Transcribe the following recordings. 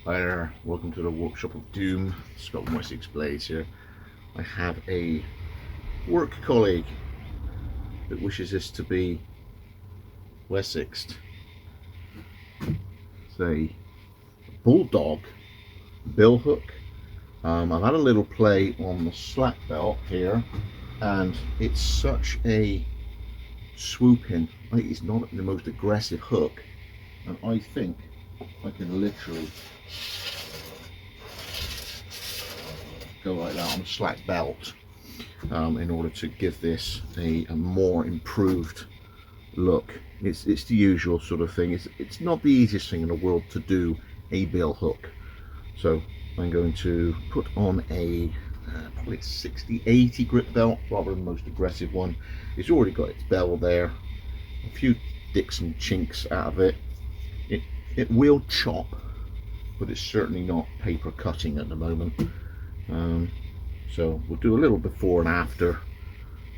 Hi there, welcome to the workshop of doom. Scott from Wessex Blades here. I have a work colleague that wishes this to be Wessexed. It's a bulldog bill hook. I've had a little play on the slack belt here, and it's such a swooping. It's not the most aggressive hook, and I think I can literally go like that on a slack belt in order to give this a more improved look. It's the usual sort of thing. It's not the easiest thing in the world to do a bill hook, so I'm going to put on a probably 60-80 grip belt rather than the most aggressive one. It's already got its bell there, a few dicks and chinks out of it. It will chop, but it's certainly not paper cutting at the moment. So we'll do a little before and after.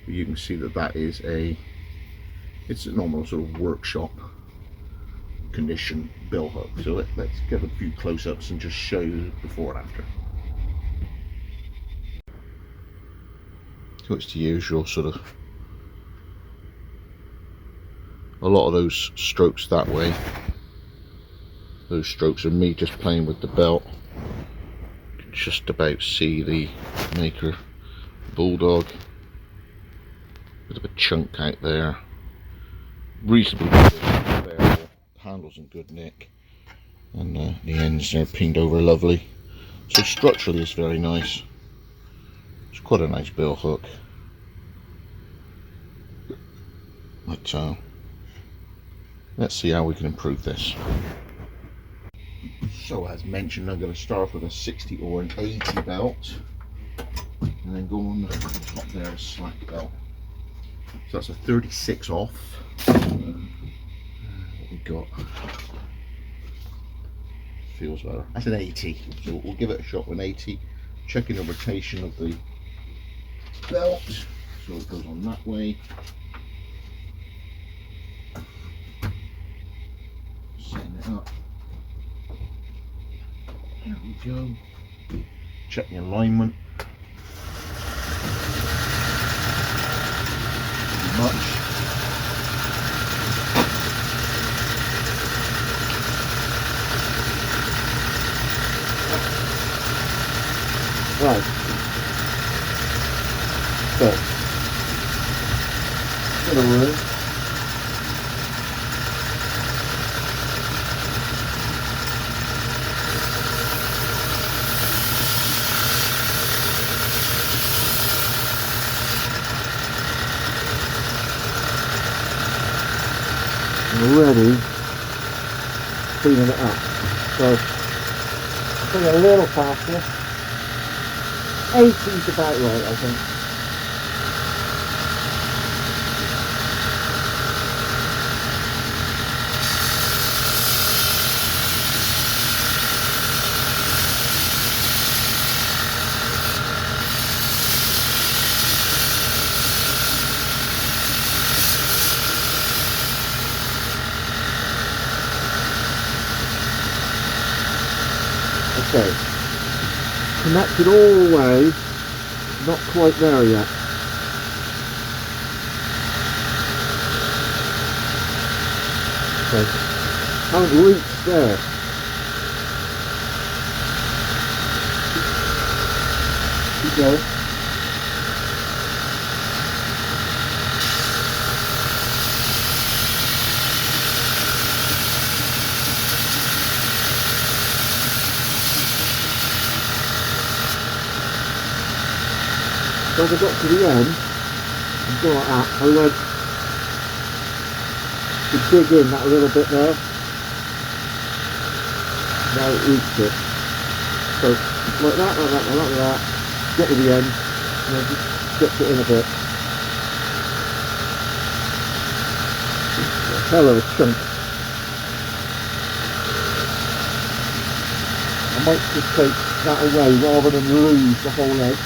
You can see that is it's a normal sort of workshop condition bill hook. So let's get a few close-ups and just show you before and after. So it's the usual sort of, a lot of those strokes that way. Those strokes are me just playing with the belt. You can just about see the maker bulldog. Bit of a chunk out there. Reasonably good, handles in good nick, and the ends are pinged over lovely. So structurally it's very nice. It's quite a nice bill hook. But let's see how we can improve this. So as mentioned, I'm going to start with a 60 or an 80 belt, and then go on the top there, a slack belt. So that's a 36 off. What we got? Feels better. That's an 80. So we'll give it a shot with an 80. Checking the rotation of the belt. So it goes on that way. Setting it up. There we go. Check the alignment. Too much. Right. So, bit of room. Already cleaning it up, so I think a little faster. 80 is about right, I think. Okay, connected all the way, not quite there yet. Okay, haven't reached there. Keep going. So as I got to the end, and go like that, I went to dig in that little bit there. Now it reached it. So like that, like that, like that, get to the end, and then just get it in a bit. A hell of a chunk. I might just take that away rather than lose the whole leg.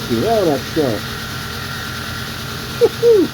See how that starts. Woohoo!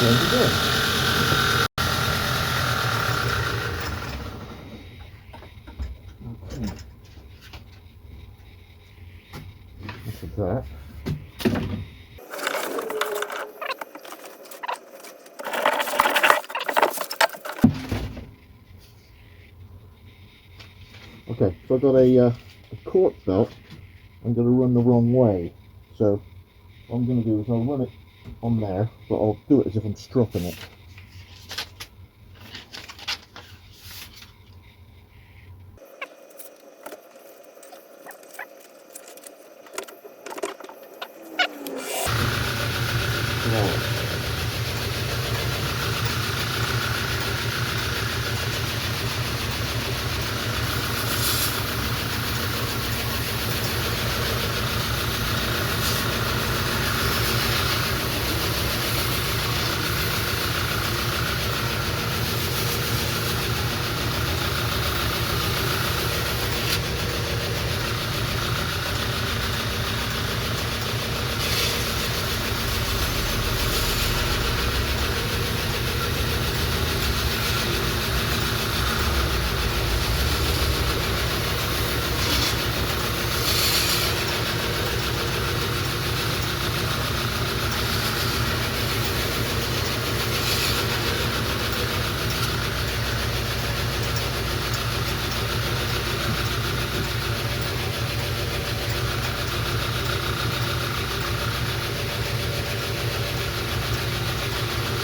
There we go. Okay. That's that. Okay, so I've got a coarse belt. I'm going to run the wrong way. So what I'm going to do is I'll run it on there, but I'll do it as if I'm stropping it. Right.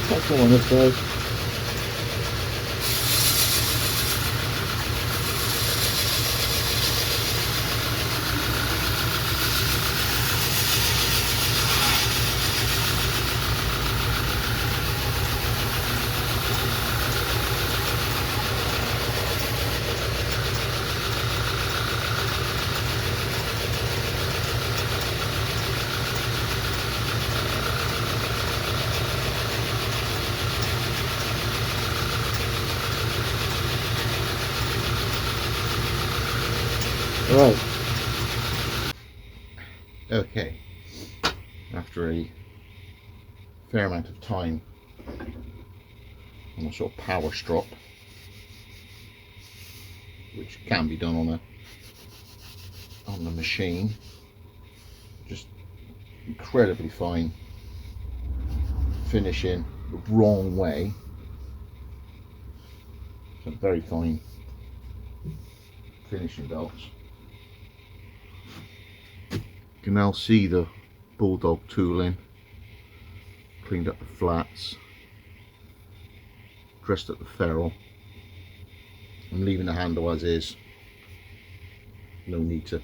That's the one this side. Right. Okay. After a fair amount of time on a sort of power strop, which can be done on the machine, just incredibly fine finishing the wrong way. So very fine finishing belts. You can now see the bulldog tooling, cleaned up the flats, dressed up the ferrule. I'm leaving the handle as is, no need to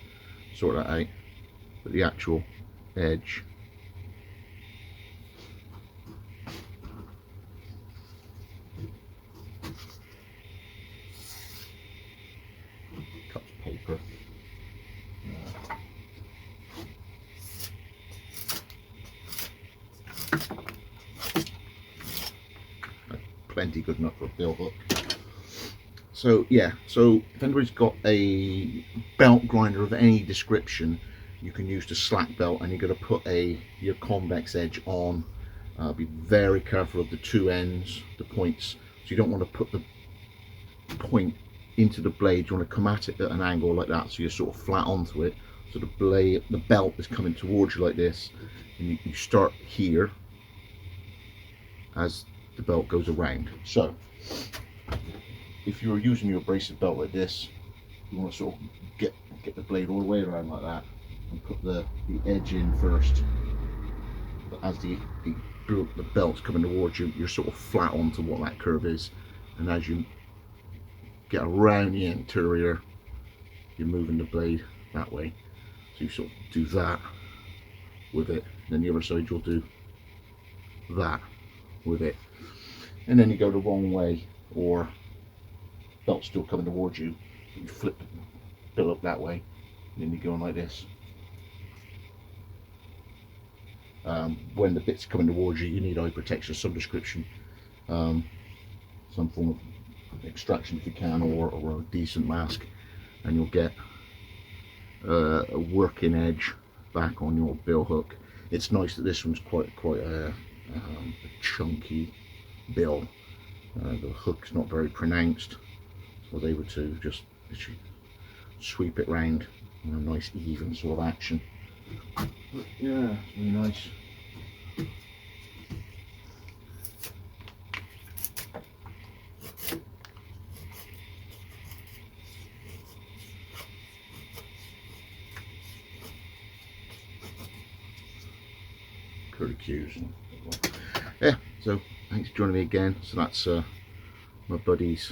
sort that out, but the actual edge cuts paper. Plenty good enough for a Bill Hook. So yeah, so if anybody's got a belt grinder of any description, you can use the slack belt, and you're going to put your convex edge on. Be very careful of the two ends, the points So you don't want to put the point into the blade, you want to come at it at an angle like that, so you're sort of flat onto it. So the belt is coming towards you like this, and you start here as the belt goes around. So if you're using your abrasive belt like this, you want to sort of get the blade all the way around like that and put the edge in first. But as the belt's coming towards you, you're sort of flat onto what that curve is, and as you get around the interior, you're moving the blade that way. So you sort of do that with it, and then the other side you'll do that with it, and then you go the wrong way, or belt's still coming towards you, you flip the belt up that way, and then you're going like this. When the bit's coming towards you, you need eye protection of some description, some form of extraction if you can, or a decent mask, and you'll get a working edge back on your bill hook. It's nice that this one's quite a chunky bill. The hook's not very pronounced, so I was able to just literally sweep it round in a nice even sort of action. But yeah, it's really nice. Curly cues. Yeah, so thanks for joining me again. So that's my buddy's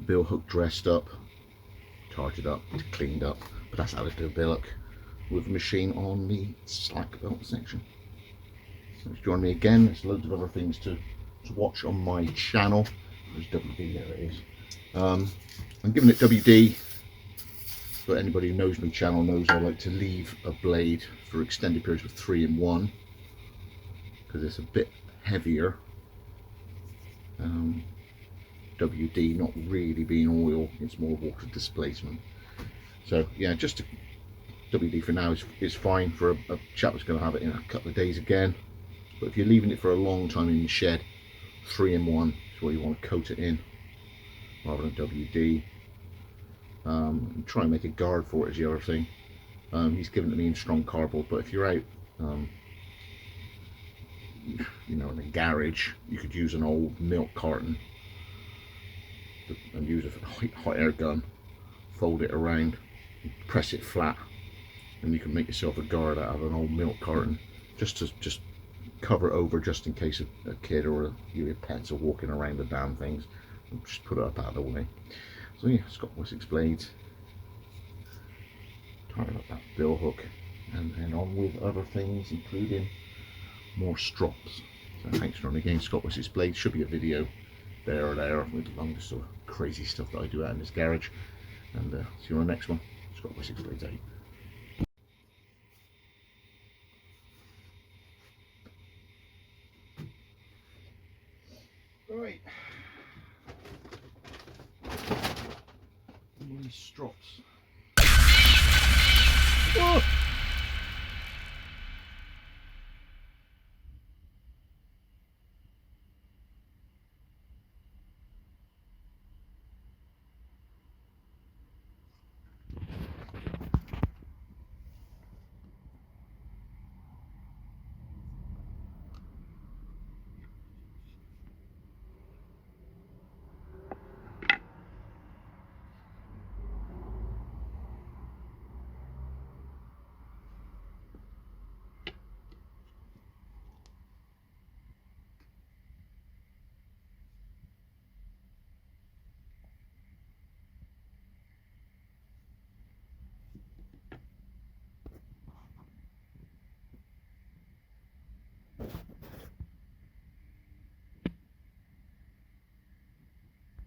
bill hook dressed up, charged up, cleaned up, but that's how to do a bill hook with the machine on the slack belt section. So thanks for joining me again. There's loads of other things to watch on my channel. There's WD, there it is. I'm giving it WD, but anybody who knows my channel knows I like to leave a blade for extended periods with 3-in-1 because it's a bit heavier. WD not really being oil, it's more water displacement. So yeah, just WD for now is fine for a chap that's going to have it in a couple of days again. But if you're leaving it for a long time in the shed, 3-in-1 is what you want to coat it in rather than WD. Try and make a guard for it is the other thing. He's given it to me in strong cardboard, but if you're out you know, in a garage, you could use an old milk carton and use a hot air gun, fold it around, press it flat, and you can make yourself a guard out of an old milk carton, just to cover it over, just in case a kid or your pets are walking around the damn things, and just put it up out of the way. So yeah, Scott Wessex Blades, tighten up that bill hook, and then on with other things, including more strops. So thanks for joining again. Scott Wessex Blades. Should be a video there or there with the longest sort of crazy stuff that I do out in this garage. And see you on the next one. Scott Wessex Blades 8. Right. These strops. Oh!